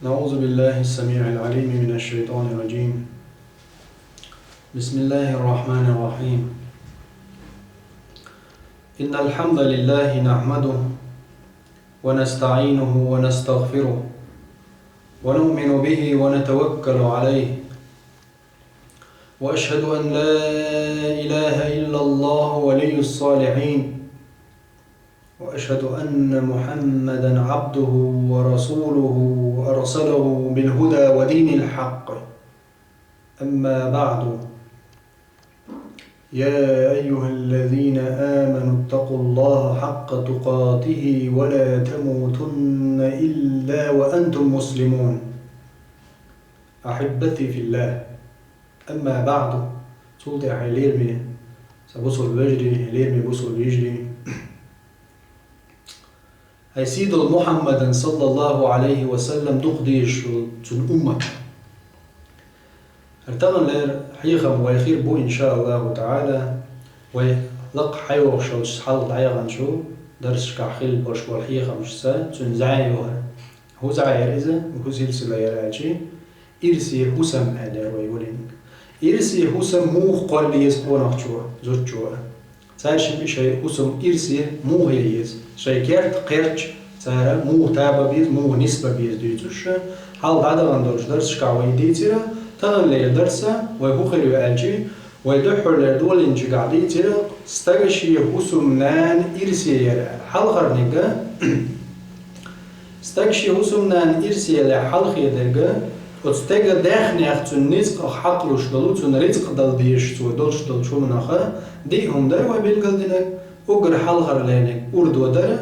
نعوذ بالله السميع العليم من الشيطان الرجيم. بسم الله الرحمن الرحيم. إن الحمد لله نحمده ونستعينه ونستغفره ونؤمن به ونتوكل عليه، وأشهد أن لا إله إلا الله ولي الصالحين، وأشهد أن محمدًا عبده ورسوله أرسله بالهدى ودين الحق. أما بعد، يا أيها الذين آمنوا اتقوا الله حق تقاته ولا تموتن إلا وأنتم مسلمون. أحبتي في الله، أما بعد، صوتي حيليرمي سبوصل بجري هليرمي بوصل بيجري هاي سيد محمد صلى الله عليه وسلم دقديش تن أمة ارتغن لير حيخم ويخير بو إن شاء الله تعالى ويلق حيوغ شو حلط عيغن شو درس كحخيل برش والحيخم شسا تن زعيوه هو زعير إذا وهو سلسلة يراجي إرسي حسم أدر ويقولين إرسي حسم موخ قال لي يسقونك شو زوج شو سارش شيء حسم إرسي موه يز شيء كرت قرش سارة موه تابا بيز موه نسبة بيز ديتوش حال بعد غندورش درس كعوي ديتيرا تغن لي درسه وهو خير يأجي ويدحر لدول إنجي قاعديتيرا استغشي حسم نان إرسي يرى حال غرنيقا استغشي حسم نان إرسي يرى حال خيدرقا وتستغى داخني أختن نزق حقلوش دلو تن رزق دل ديش تو دلش دل شو مناخا ديهم در وبيلقل دينك وقر حال غرلينك أردو در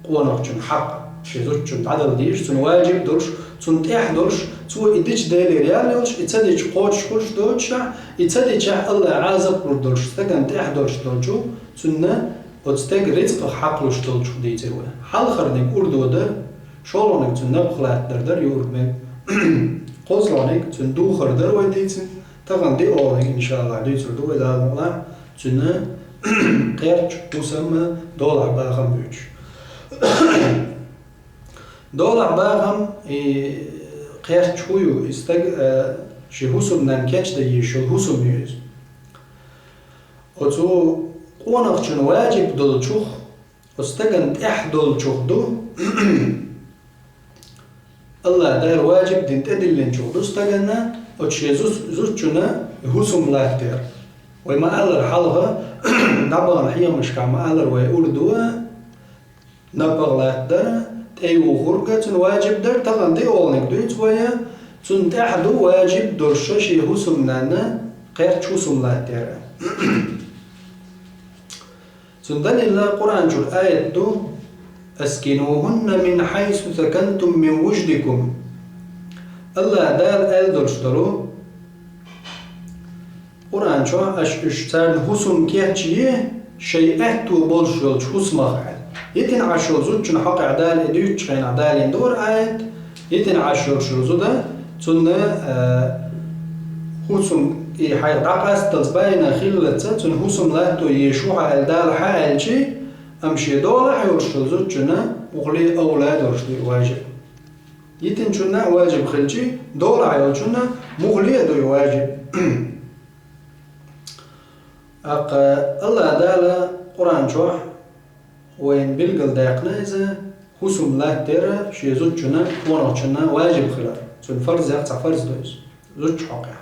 قوانق جن حق شيزوش جن عدل ديش تن واجب دلش تن تيح دلش تو إديش دالي ريال دلش إتساديش قوش كلش دلش إتساديش الله عازب قرد دلش استغن تيح دلش دلشو تن وتستغ رزق حقلوش دلش ديتيوه حال غرنك أردو در شولونك تن نبخلات در يورمك قوزلانك تن دوخر در ويديتن تغن دي أولانك إن شاء الله ديتر دو إذا الله تن قرش مسمى دولار باغم بيوش دولار باغم قرش هويو استغ شي حسب نانكاش دا يشو حسب يوز وتو قونق چن واجب دولچوخ استغن تح دولچوخ دو الله دار واجب دين تدلين شو دوستاجنا وتشي زوجنا حسم لاكتر وما ألر حلها نبغى حيا مش كم ألر ويقولوا نبغى لاكتر تيو خرجة واجب در تغن دي أولنك دويت ويا تنتحدو واجب درشة شي حسم نانا غير حسم لاكتر تندل الله قرآن شو الآية دو أسكنوهن من حيث سكنتم من وجدكم. الله دار ألدرشترو قرآن شو أشتر حسم كيتشيه شيئات وبولشولش حسم خال يتن عشر زوجن حق عدال إديوش خين عدال دور آيات يتن عشر شرزودا تن حسم حير عقاس تلزباينا خلتة تن حسم لاتو يشوع الدال حال شي أمشي دولة حيورشل زوجنا وغلي أولاد ورشلي واجب يتن شنا واجب خلشي دولة حيورشنا مغلي دوي واجب الله دالا قرآن شوح وين بلقل داقنا إذا حسم لا ترى شي زوجنا ونوشنا واجب خلال سن فرز يقطع فرز دويس زوج حقيقة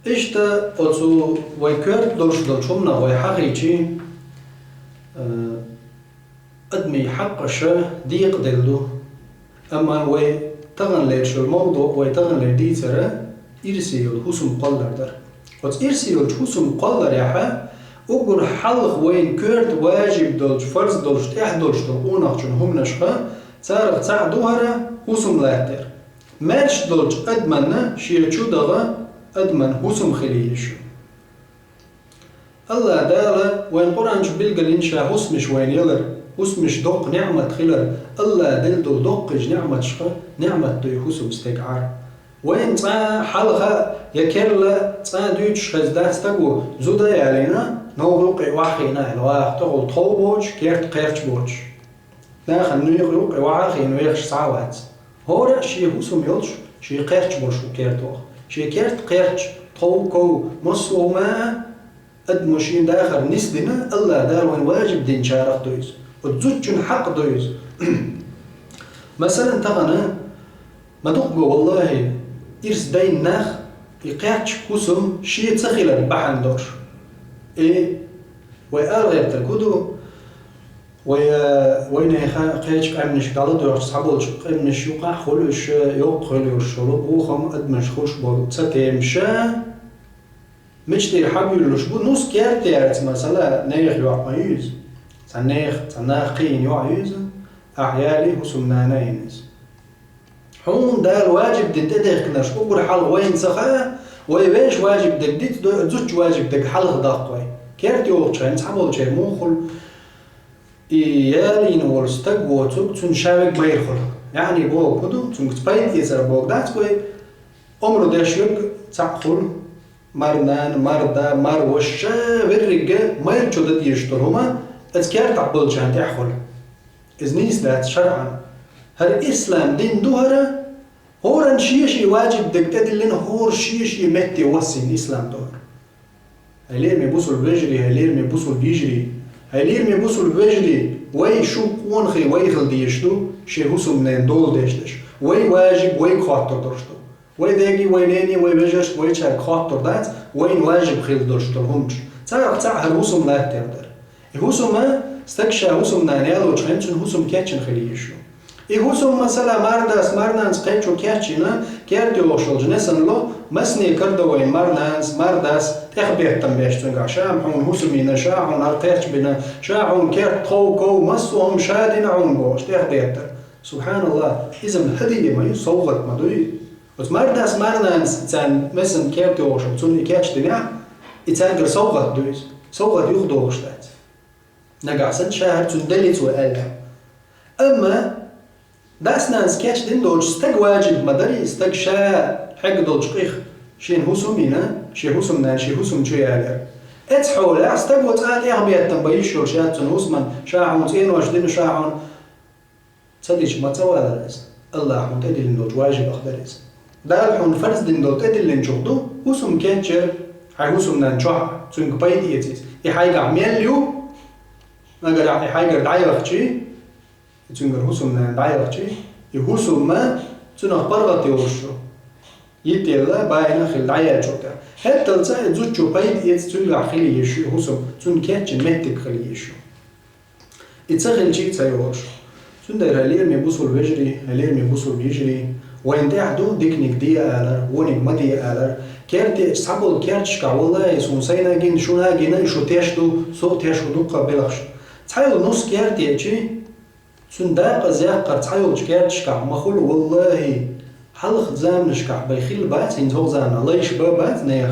إشتا أتو ويكرت دلشمنا ويحقيقي أدمي حق الشا ديق دلدو أما ويتغن ليش الموضوع ويتغن لديترا إرسي الحسم قلر در إرسي الحسم قلر يحا أقول حلق وين كرت واجب دلش فرز دلش تح دلش دلقونك جن هم نشخا تارق تعدوهرا حسم لاهدر مالش دلش أدمنا شيرچو دغا أدمن حسم خليشو الله دالا وين قرآن بلقى الإنشاء حسمش وين يلر مش دق نعمة خلر الله دلدو دقج نعمة شخ نعمة دوي حسم استقعار وين تا حلقة يكرلا تا دويتش خزدات تقو زودا يالينا نوغلق واخينا الواخ تقول طوبوش كيرت قيرتش بوش داخل نوغلق واخي نويخش ساعات هورا شي حسم يلش شي قيرتش بوش وكيرتوخ شي كيرت قيرتش طوكو مصوما أدمشين داخل نسدنا الله دار وين واجب دين شارق دويز وتزوجن حق دويز مثلا تغنى ما تقول والله إرس دين ناخ يقعدش كسم شيء تخيل بحن دور إيه وقال غير تركودو وين قيتش قامنش قال دور صحابوش قامنش يقع خلوش يقخلوش شربوخم أدمش خوش بول تتمشى مشتري حبيلوش بو نص كارت مثلا نيخ يوعيز تناخ قين يوعيز أحيالي وسمنا نينز حون دا الواجب دين تدخناش أقول حال وين سخا ويباش واجب دك ديت زوج واجب دك حلق داقوي كارت يوغشين تحمل شي موخل إيالين ورستق وتوك تنشابك ما يرخل يعني بوغ كدو تنكتبايت يسر بوغ داتكوي أمرو داشيوك تعقل مرنان مردا مروشا بالرجال ما يرجو دد يشترهما أذكار تعبل جان تحخل إذنيس دات شرعا هر إسلام دين دوهرة هورا شي واجب دك تدلين هور شي متي وسين إسلام دوهر هلير مبوسو البجري هلير مبوسو البيجري هلير مبوسو البجري وي شو قونخي وي خل ديشتو شي هسو منين دول ديشتش وي واجب وي خاطر درشتو وي داقي وي ناني وي بجرش وي شاك خاطر دات وين واجب خيل درشتو همش تعرف هر هسو ملا تقدر هسو ما استكشى هسو منانيالو تشخنشن هسو مكاتشن خليشو هسو مثلا مارداس مارنانس قيتشو كاتشينا كيرتي وشل جنسن لو مسني كردو وين مارداس تخبير تنبيشتن شام حون هسو مينا شاعون هرقيرش بنا شاعون كيرت خوكو مسوهم شادين عون بوش تخبيرتر سبحان الله إذا هدية ما يصوغت مدوي بس مارداس مارنانس تان مثلا كيرتي وشل تون كاتش دنيا يتانقر صوغت دويز صوغت يخدو وشتات نقعسن شاهر تندلت وقالها أما داس ناس كاتش دين دوش استق واجب مدري استق شا حق دوش قيخ شين هسو مينا شي هسو منان شي هسو مجو يالر اتحولا استق وتقال اغبيات تنبيشو شاتن هسمن شاعون تين واشدين شاعون تصديش ما تسوال رئيس الله حون تدل دوش واجب أخبريس دال حون فرز دين دوش تدل نجوغدو هسو مكاتشر هاي هسو منان شوح تنك بايد ايتيس يحايق عمياليو نقر يحايق دعيوخ شي تنقر هسو من دعيوخ شي يهسو ما تنخ برغط يوشو يتيلا باينا خل دعيا شوكا حتى لسا زوجو بايد ايت تنقر خلي يشو هسو تنكاتش متك خلي يشو اتسخل شي تسايوشو تندر هلير ميبوسو البجري هلير ميبوسو البيجري وين تحدو ديكنيك دي آلر ونك ما دي آلر كارتي صعبو كارتشكا والله يسون سينا جين شو ناجينا شو تيشدو سو تيشدو قبلخش تحيل نص كارتي اتشي سنداق زياق قرتحيل كارتشكا مخول والله حلق زامنشكا بيخيل بات ينزو زان الله يشبه بات نيخ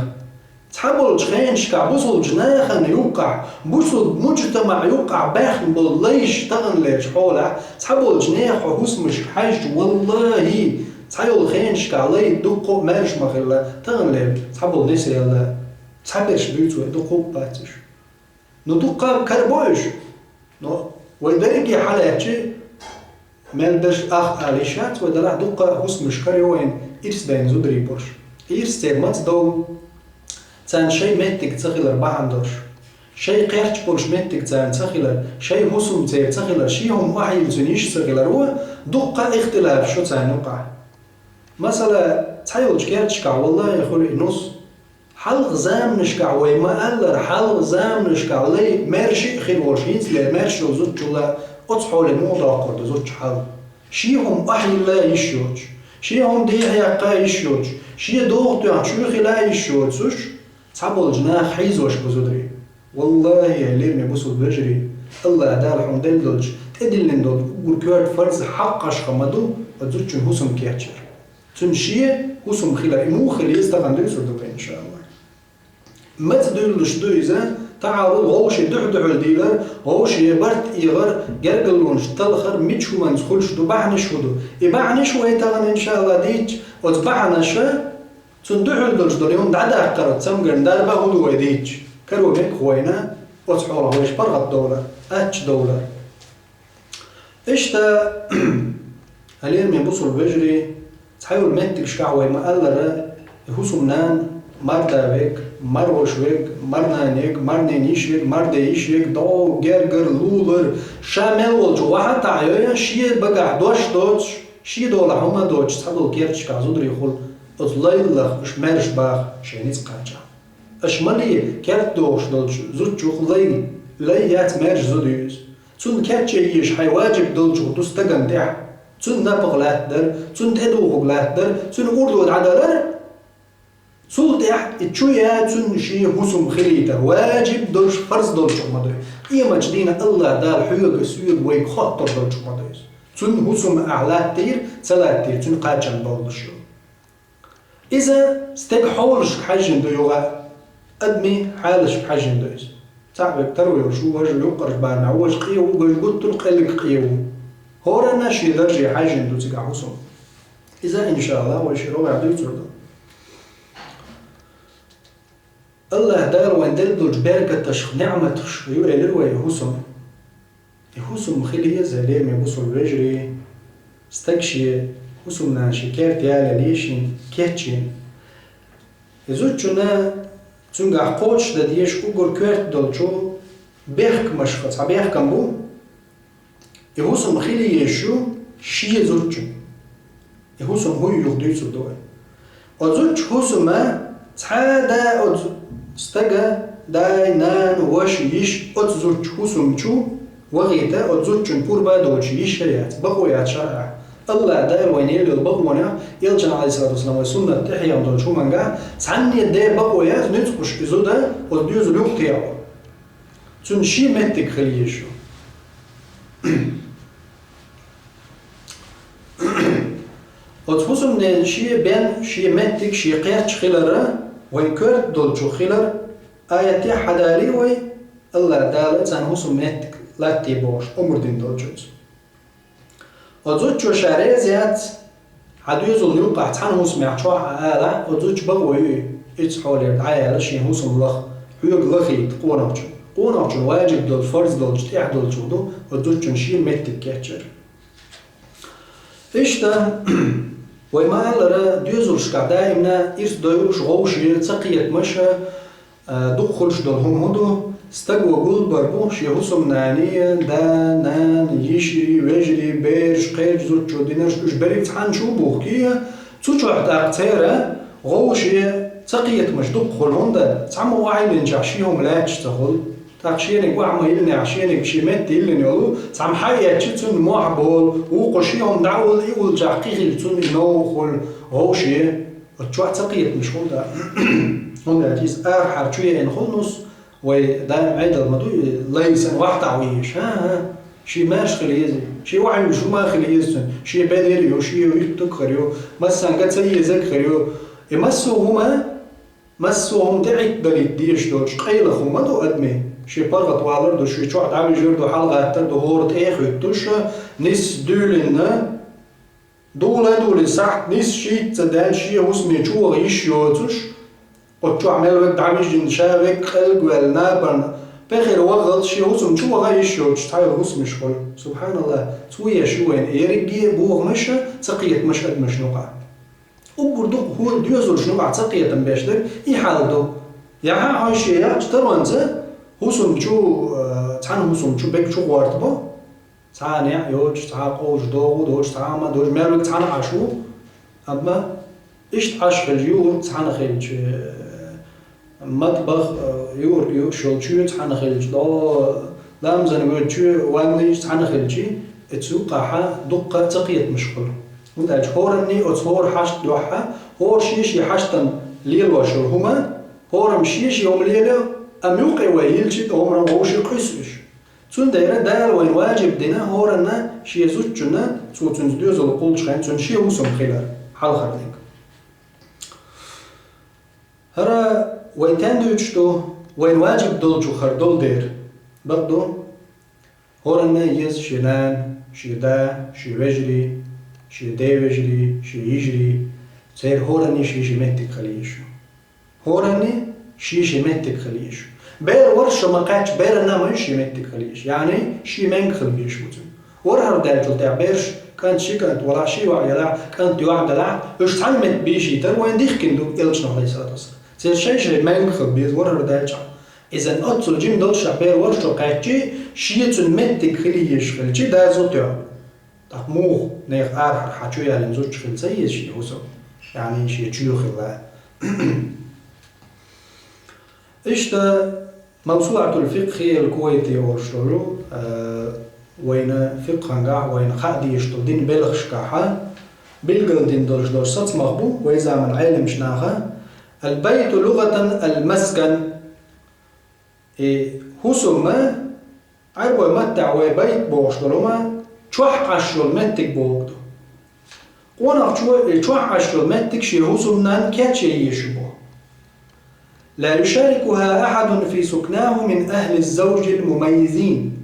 تحبول جخينشكا بوصل جناخن يوقع بوصل مجتمع يوقع باخن بالله يشتغل ليش حوله تحبول جناخ وحسمش حاج والله تحيل خينشكا الله يدقو مارش مخيلا تغلب تحبول نسي يلا تحبش بيوتو يدقو باتش ندقا كربوش نو ويدرجي حالاتي مالدش أخ عليشات ودلع دقة حسن مشكري وين إرس دين زودري برش إرس تيرمات دو تان شيء متك تخيلر بعندرش شيء قيرش برش متك تان تخيلر شيء حسن تخيلر شيء هم واحد يزنيش تخيلر هو دقة اختلاف شو تان وقع مثلا تحيل جكيرتشكا والله يا خلي نص حلق زام نشكع ويما ألر حلق زام نشكع لي مارشي خير ورشينس لي مارشي وزوج جلا أتصحوا لموضة قرد زوج حلق شيهم أحي لا يشيوج شيهم ديحيا قا يشيوج شي دوغتو عن شوخي لا يشيوج سوش تعبوا الجناح حيز واش بزودري والله يا ليرمي بوسو البجري الله دال حون دلدلج تدلن دول وركوات فرز حق خمدو وزوجن هسم كيرتشر تنشيه هسم خلا مو خلي يستغن دوسو دوبين إن شاء الله ما تدلش دويزا تعارض غوش دحدحل ديلر غوش برت إيغر جرجلونش تلخر ميتشو ما ندخلش دو بعنش ودو يبعنش ويتغن إن شاء الله ديج وتبعنش تندحل دولش دوليون دعدا قرط سمجر داربا هدو ويديج كرو ميك خوينا وتحوله ويش برغت دولار أتش دولار إشتا هلين من بصل بجري تحاول متك شكاوي ما ألرا يهوسمنان مرداويك مروشويك مرنانيك مرنينيشيك مرديشيك دو جرجر لولر شامل والجو واحد تعيويا شي بقع دوش دوش شي دولا هما دوش تحضل كيرتش كازودر يقول اطليلخ اش مرش باخ شينيز قاجا اش مالي كيرت دوش دوش زوتشو لي ليات مرش زوديوز تون كاتشي يش حيواجب دولجو تستقن دح تون نبغلات در تون تدو غلات در تون أردو العدالر سلطح اتشويا تون شي هسم خليته واجب دولش فرض دولش مدوي إيما جدينا الله دال حيوك سويد ويك خطر دولش مدوي تون هسم أعلات تير سلات تير تون قاجن دولشو إذا ستك حولش حاجن دو يوغا أدمي حالش حاجن دويز تعبك تروي شو وجه يقرش بارنا وجه قيو وجه قلت القلق قيو هورنا شي درجة حاجن دو تقع هسم إذا إن شاء الله وشي روي عدو يتردو الله دار وين دلدو جبارك تشخ نعمة تشخ يلروي يهوسم يهوسم خليه زلير ميبوسو الرجري استكشي هوسم ناشي كارتي على ليشين كاتشين يزوجنا تنقع قوش دا ديش اوغر كارت دولشو بيحك مشخص عبيحك كمبو يهوسم خليه يشو شي يزوجو يهوسم هو يغدو يسودوه وزوج هوسم تحادا استجا داي نان وش يش أتزوج حسم شو وغيتا أتزوج نبور بعد وش يش هيات بقويات شرع الله داير وين يلي البقونا يلجن عليه الصلاة والسلام والسنة تحيا مدل شو منجا سعني داي بقويات نتقش إزودا وديوز لوق تياو تنشي متك خليشو أتفوسم نين شي بين شي متك شي قيرش خلرا وين كرت دولشو خيلر آياتي حدالي وي الله دالة زن هسم متك لا تيبوش عمر دين دولشوز وزوجو شارع زيات عدو يزول يوقع تحن هسم يحشوح آلا وزوج بغوي يتحولي دعايا لشي هسم لخ حيوك لخي قوناوشو واجب دول فرز دولش تيح دولشو دو وزوجو نشي متك كاتشر إشتا وما لرا ديزولش دائما إرس دويلش غوشي تقيت مشا دخلش دولهم هدو استقوى قول بربوش يهوسم نانية دا نان يشري ويجري بيرش قيج زوجو دينرش كش بريت حان شو بوخكية تسوچو احتاق تيرا غوشي تقيت مش دخل هندا تعمو واعي لنجعشيهم لاتش تخل تاقشينك وعما يلني عشينك شيمت يلني يولو تعم حيات شتون معبول وقشيهم دعول يقول جاقيخي لتون نوخل غوشي وتشوع تقيت مش هندا هندا تيس ارحر شوية انخلنص ودائم عيد المدوي ليسن واحد عويش ها شي ماش خليزي شي وعي شو ما خليزن شي بدريو شي يتك خريو مثلا قد سيزك خريو مسوهم دعيت دليت ديش دوش قيل خو دو ادمي شي برغت والر دو شي تشوع عامل جردو حلقة تر دو هورت اخو توش نس دولنا دول ساعت نس شي تدان شي وسمي شو غيشيو توش وتشو عمل وقت عميش جن شابك خلق والنابن بخير وغلط شي وسم شو غيشيو تشتايل وسم شغل سبحان الله سوية شوين يرجي بوغ مشى تقيت مشهد مش نقع وبردو هو ديوزول شنو قاعد تقيت مباشر يحالدو يعني هاي شيء تروانزه وسم شو تحن وسم شو بك شو غارتبو تاني يوج تعاقوج دوج تعامة دوج مالك تحن عشو أما إيش عش خليو تحن خليج مطبخ يوركيو شلشو تحن خليج لا مزن وجو وانيش تحن خليجي تسوقها دقة تقيت مشغول وداج هورني أتصور حشت دوحة هور شيش حشتن ليل وشر هما هورم شيش يوم ليلة أم يوقع ويلشت عمره ووش قيسش تون دايرة دال وين واجب دينا هورنا شي زوجنا تو تنزدوز القول شخين تون شي وسم خلال حال خرديك هرا وين تندوشتو وين واجب دول شو خردول دير برضو هورنا يز شيلان شيدا شي وجري شي دي وجري شي يجري سير هورني شي جمتك خليشو هورني شي جمتك خليشو بير ورشة ما قاعدش بير أنا ما شي جمتك خليش يعني شي منك خليش بوتو ورهر دالجو تاع بيرش كانت شي كانت ولا شي وعي لا كانت يوعد لا اش تعلمت بيشي تر وين ديخ كندو إلشنا عليه الصلاة والسلام سير شي شي منك خليش ورهر دالجو إذا أتصل جيم دول شابير ورشة قاعدش شي تنمتك خليش خليش دا زوتيو تقموه نيخ آخر حاجوية لنزوج خلسية شي هوسو يعني شي تشيو خلا إشتا موسوعة الفقه الكويتي أورشلو وين فقه هنقع وين خادي يشتو دين بلغ شكاحة بلغل دين دولش دولش ساتس مغبو وإذا من عالم شناخة البيت لغة المسكن هوسو ما عربو متع وبيت بوشتلو ما چوح عشرول متك بوقتو قونا چوح عشرول متك شي هوسمنان كاتشي يشبو لا يشاركها أحد في سكناه من أهل الزوج المميزين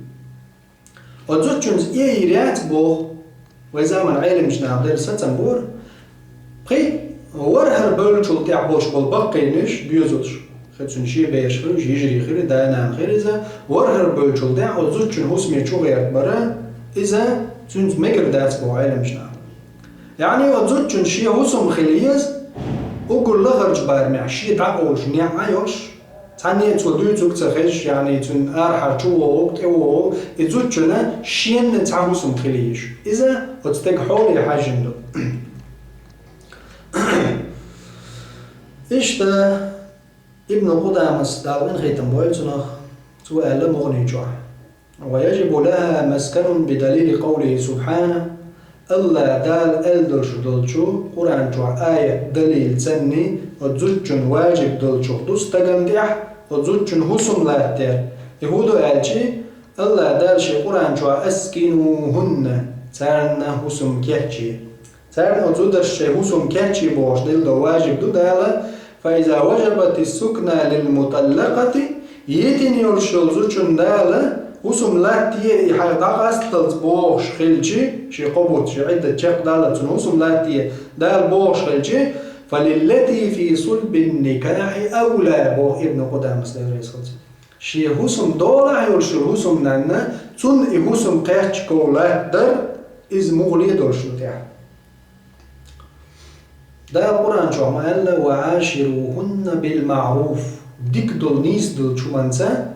وزوجنز إيريات بو وإذا من عالم جناب دير ستنبور بخي ورهر بولشول تاع بوش بول بقينش بيوزوش خدسون شي بيش خير يجري خير دانا خير إذا ورهر بولشول تاع وزوجن هوسمي شو غير برا إذا تنز مكر دات بو عالم جناب يعني وزوجن شي هوسم خليز وقول لغرج بارمع شي تعقوش نعايوش تاني تودو تزوج تخش يعني تن أرحر شو وقت إزوجنا شين تعوسم خليش إذا وتستق حولي حاجندو إشتا ابن قدامس داوين خيتم بويلتنا سؤال مغني جوع ويجب لها مسكن بدليل قوله سبحانه الله دال ألدل شو دلشو قرآن جوع آية دليل تني وزوجن واجب دلشو دوستقندح وزوجن هسم لاتر يهودو ألشي الله دال شي قرآن جوع أسكنوهن تارنا هسم كيتشي تارنا وزودر شي هسم كيتشي بوش دل دو واجب دو دالا فإذا وجبت السكنة للمطلقة يتن يلشل زوجن دالا هسم لاتيه يحيطاق أستلز بوش خلشي شي قبوت شي عدة شق دالة هسم لاتيه دال بوش خلشي فللتي في صلب النكاح أولى بو ابن قدامس للرئيس خلشي شي هسم دولا يلشل هسم نانا تن هسم قيحش كولات در إز مغلي دولشل تاع دا القرآن شو عمال وعاشروهن بالمعروف ديك دول نيس دول شو منسا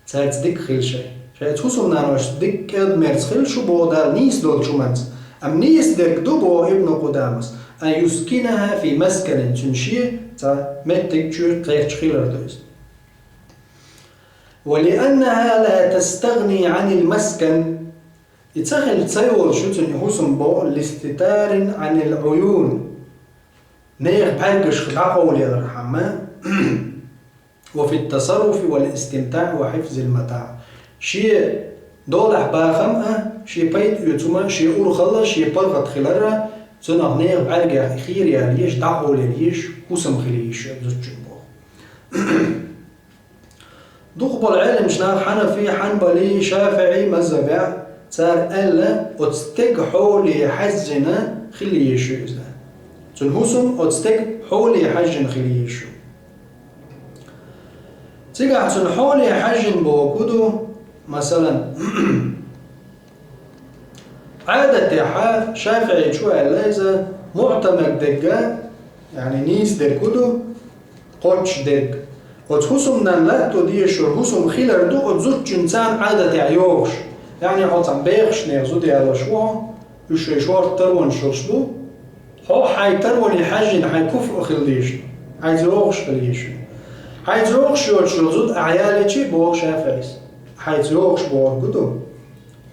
تاعت ديك خلشي شاید هسم نانوش ديك مرز خلشو بو دار نيس دول شو منس أم نيس ديك دو بو ابن قدامس أن يسكنها في مسكن تنشي تا متك شو قيرش خيلر دوز ولأنها لا تستغني عن المسكن يتسخل تسيول شو تني هسم بو لاستتار عن العيون نيخ بحرقش خلعقه للرحمة وفي التصرف والاستمتاع وحفظ المتاع شيء دولح باخم شيء بيت يتوما شيء أول خلا شيء بلغت خلرة سنة نيغ بعرق خير ياليش دعو لليش قسم خليش زوجين بو دقب العلم شنار حنفي حنبلي شافعي مذهبع صار ألا وتستق حولي حزنا خليش إذا تنهسم وتستق حولي حزن خليش تيجا تن حولي حزن بو كدو مثلا عادة حاف شافعي شو الليزة معتمد دقة يعني نيس در كدو قوتش دق وتحسم نالاتو ديشور حسم خيلر دو وتزوج جنسان عادة عيوش يعني عطم بيخش نيغزو ديالو شو يشوار ترون شلشلو هو حي ترون يحجن حي كفر خليش حي زروغش خليش حي زروغش يوشلزود أعيالي بوغ شافعيس حيث يوغش بوغ قدو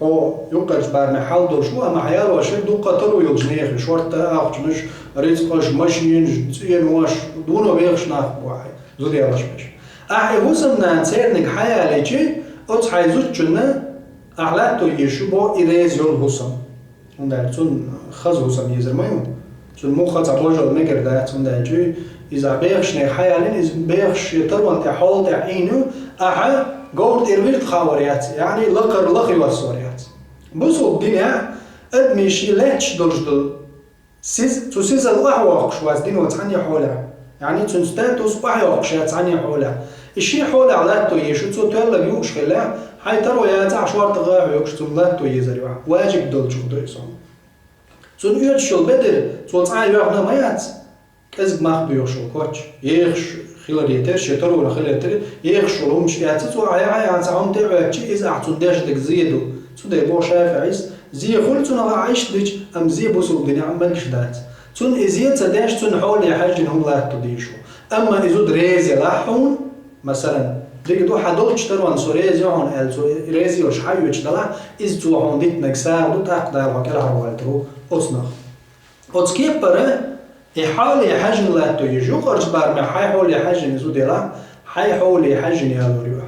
هو يقرش بارنا حال دور شو أما حيال واشي دو قطر ويوغزنيخ شورتا أخجنش ريزقش مشين جزئين واش دونو بيغش ناخ بوحي زودي علاش بيش أحي هسمنا نسيرنك حيالي أتس حيزوت جنة أعلاتو يشو بو إريز يول هسم وندار تون خز هسم يزر مايو تون مخ تعبوج المجر ده تون ده جو إذا بيخش نحيالين إذا بيخش يطرون تحول تعينه أح قول إرويت خاوريات يعني لقر لقي والسوريات بصوا الدنيا أدمشي لاتش دل سيز الأحواق شواز دين وتعني حولها يعني تنستاتوس أحواق شيء تعني حولها الشيء حولها على تويشو تولى بيوش خلا هاي ترى يا تعشوار تغاوي يوش تولى تويزريوا واجب دل شو دويسون تون يوتشل بدر تول تعي يوغنا مايات كذب ما بيوشو كوتش يخش خلاليتر شتر ولا خلاليتر يخش لهم شيء تو عيا تعم تبع شيء إذا أعطون داش دك زيدو تو ده بو شايف عيس زي خلت أنا عايش ديش أم زي بوسو الدنيا عم بنشدات تون إزيد تداش تون حول يا حاج إنهم لا تديشو أما إذا دريزي لاحون مثلا ديك دو حدول تشترون سوريزي هون ريزي وش حيو تشتلا إذا تو هون ديت نكسا دو تقدر وكلا هروالترو أصنخ أتكيب برا يحاول يحجن لا تيجو قرش بار ما حيحاول يحجن زوديلا حيحاول يحجن يا لوريوح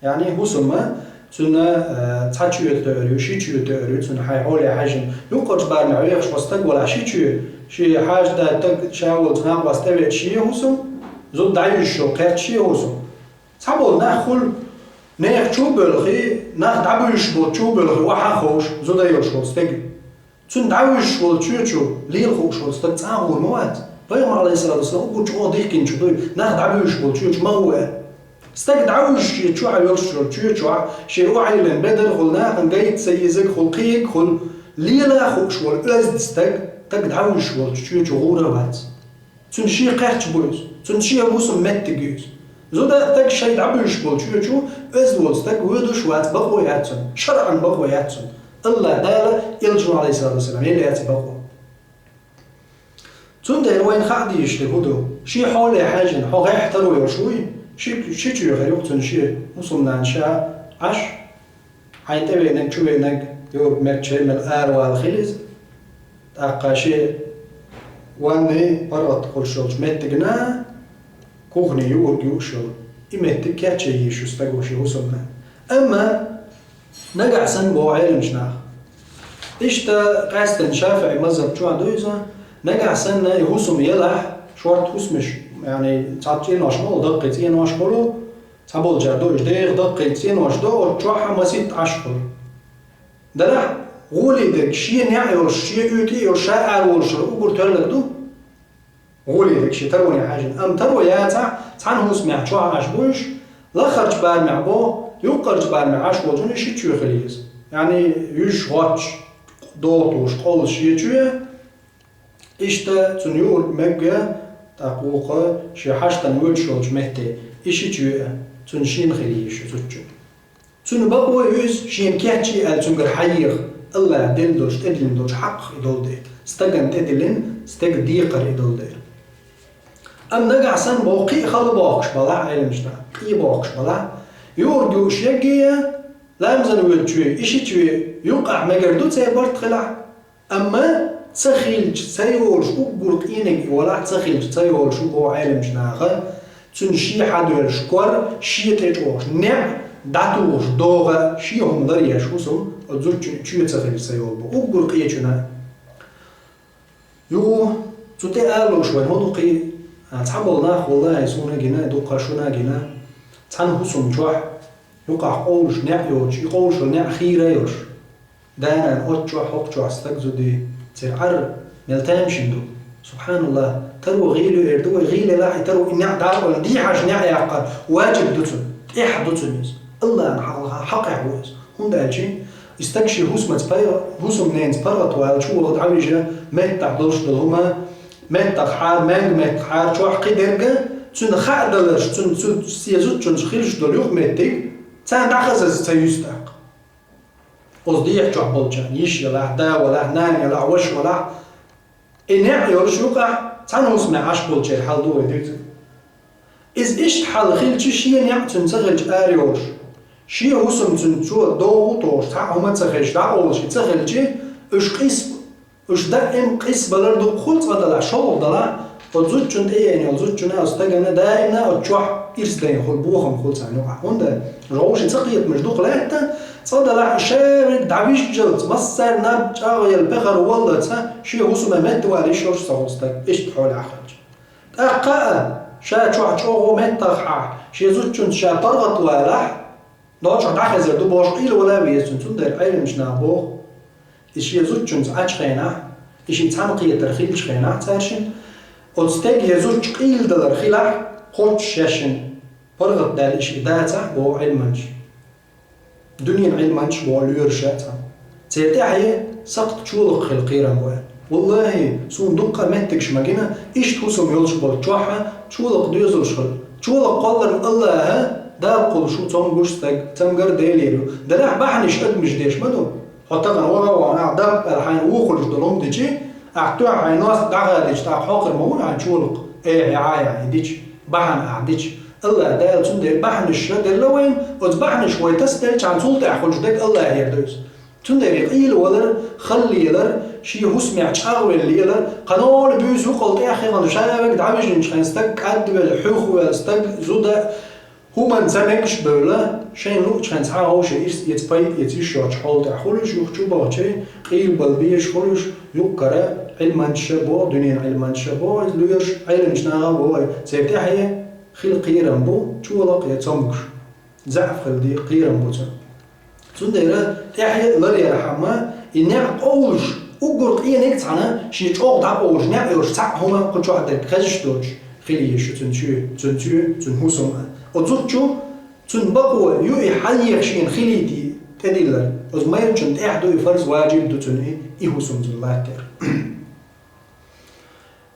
يعني هو سما تنا تحشيو توريو شيشيو توريو تنا حيحاول يحجن يقرش بار ما يخش وسطك ولا شيشيو شي حاج دا تك شاول تناق واستوي شي هو سم زود دايش شو قرت شي هو سم صابول ناخل ناخ شو بلغي ناخ دعبوش بو شو بلغي واحد خوش زود يوش وسطك تون دعوش ولا تشوشو ليه الخوش ولا تتعاون مواد بيوم عليه الصلاة والسلام قلت شو ضيق شو ضيق ناخد دعوش ولا تشوش ما هو استك دعوش شو عيوش ولا تشوش شيء وعي لين بدر خلنا نجيت سيزك خلقيك خل ليه لا خوش ولا أزد استك تك دعوش ولا تشوش غورة بعد تون شيء قرش بويس تون شيء موسم مت جيس زودا تك شيء دعوش ولا تشوش أزد ولا استك ودوش وات بقوياتهم شرعا بقوياتهم الله داله يلجوا عليه الصلاة والسلام يلي يتبقوا تندر وين خادي يشتهدوا شي حول حاجة حق يحتروا يشوي شي تشوي غير يقتن شي وصلنا نشاء عش حيتبع انك تشوي انك يور مرتشي من الآر والخلز تاقا شي واني برات قول شولش متقنا كوغني يور يوشل يمتك كاتشي يشو استقو شي وصلنا اما نقع سن بو علم شناخ إشتا قاستن شافعي مذهب شو عنده إذا نقع سن يهوسم يلح شورت هوسمش يعني تعطين واشمو دقيتين واشمولو تعبول جردو إجديغ دقيتين واشدو وشوحا مسيت عشقل دلح غولي دك شي نعي وشي يوتي وشاعر وشر وقر تولك دو غولي دك شي تروني حاجة أم ترو ياتا تعان هوسمع شوحا عشبوش لا خرج بار معبو يقرج بار معاش وجون شي تشوي خليز يعني يش واتش دوتوش قول شي تشوي إشتا تنيور مجا تقوق شي حاجة نولشولش مهتي إشي تشوي تنشين خليش تشوي تن بقوا يوز شين كاتشي ال تنقر حيغ الله دلدوش تدلندوش حق يدول دير استقن تدلن استق ديقر يدول دير أم نقع سن بوقي خلو باقش بلا علمشنا قي باقش بلا يورجو شيء لامزن ويلتشوي إشي تشوي يقع مجردو تسيبرت خلع أما تسخيل تسيولش وقولك إنك ولا تسخيل تسيولش وهو عالم شناخه تنشي حد شكور شيء تجوش نع دعوش دوغة شيء هم ضريش وسم الزوج تشوي تسخيل تسيول بو وقولك إيه شنا يو تتقالوا شوي هذا قي تحمل ناخ والله يسونا جنا دوقة شونا جنا تان هسم جوح يقع قولش نعيوش يقولش نع خيريوش دانا أتجوح حق استقزو دي تسعر ملتام شندو سبحان الله ترو غيلو إردو غيلة لاحي ترو إنع دارو دي حاج نع يعقل واجب دوتن إيح دوتن يس الله حق يحوز هم دالشي استكشي هسم نين سبارت والشو وغد عويجة متع دلش دلهما متع حار مانج متع حار شو حقي درجة تون خادلش تون سيازوت تون خيلش دول يوم متى تان دخز تيستق قصدي يحجع بولجان يش يلا دا ولا نان يلا وش ولا إنع يرشوقع تان وسمع عش بولجان حال دو يديك إز إيش حال خيل شيء نع تون تغلج أريوش شيء وسم تون شو دو توش تاع هما تغلج دا أول شيء تغلج إيش قيس إيش دائم قيس بلردو خلص بدل شغل دلا وزوج جند يعني وزوج جنا استجنا دائما وتشوح إرسلين خل بوهم خل سعنوع هوندا روش تقيت مجدوق لا صدلا شارك دعويش جلد مصر ناب جاغي البخر والله شي هوسم مت واريش شورش صوستك إيش تحول أخرج أقا شا شو شو مت تخح شي زوجون شا برغت ولا نوش دخل دو باش قيل ولا بيسون تندر أيل مش نابو إيش يزوجون أشخينا إيش يتعمقية ترخيل شخينا تارشين أتستيق يزوج قيل دلر خلا خوش شاشن برغت دال إيش داتا بو علمنش دنيا علمنش بو ليرشاتا تيرتاحي سقط شولق خلقيرا بوان والله سون دقة متكش ماكينة إيش توسم يولش بالجوحة شولق ديزل شغل شولق قدر الله ها دا قول شو تم جوستك تم قر ديليرو دلع بحنش قد مش ديش مدو حتى أنا وانا دب الحين وخرج دلهم ديجي أعتوع حين ناس دعها ديش تاع حاقر مول عن شولق إيه عايا ديش بحن أعديش الله دال تندر بحنش دل لوين وتبحنش شوي تسترج عن سلطة أخرج دك الله يردوس تندر يقيل ولر خلي لر شي هسمع تشاغل اللي لر قنول بيوس وقلت يا أخي قنو شايفك دعمش نشخن استك عد بالحوخ واستك زودا هما نزمكش بولا شين لو تشخن تعاو شي يتباي يتيشوش حول تأخلش يخشو باوشي قيل بالبيش خلش يقرأ علمان شبو دنيا علمان شبو ليش علم شناغا بو سيبتاحي خيل قيران بو تولق يتمكش زعف خلدي قيران بو تندير تاحي لري رحمة إنع قولش أقول قيا نكتعنا شي تشوق دع قولش نع يوش تاع هما قلت واحد خرج دوش خلي يشو تنهوسم وتزوجو تنبقوا يوي حي شين خليتي تديلر وما يمكن تحدو يفرز واجب دو تنهي يهوسم زلاتر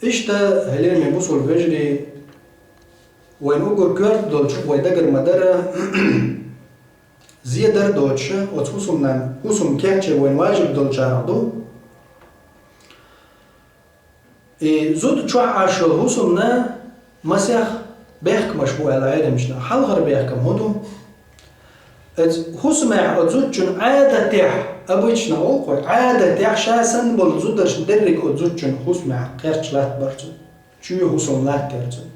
إشتا هلين مبوسو الفجري وين أقول كورت دولش ويدقر مدرة زيادر دولش وتهوسم نان هوسم كاتش وين واجب دولش عرضو زود تشوح عشر هوسم نا مسيح بيحك مشبوع على عيد مشنا حلغر بيحكم هدو هوسم زود جن عادة تح أبويتشنا أوقوي عادة تح شاسن بول زودرش درك زود جن هوسم قيرتش لات برتون شو هوسم لات ترتون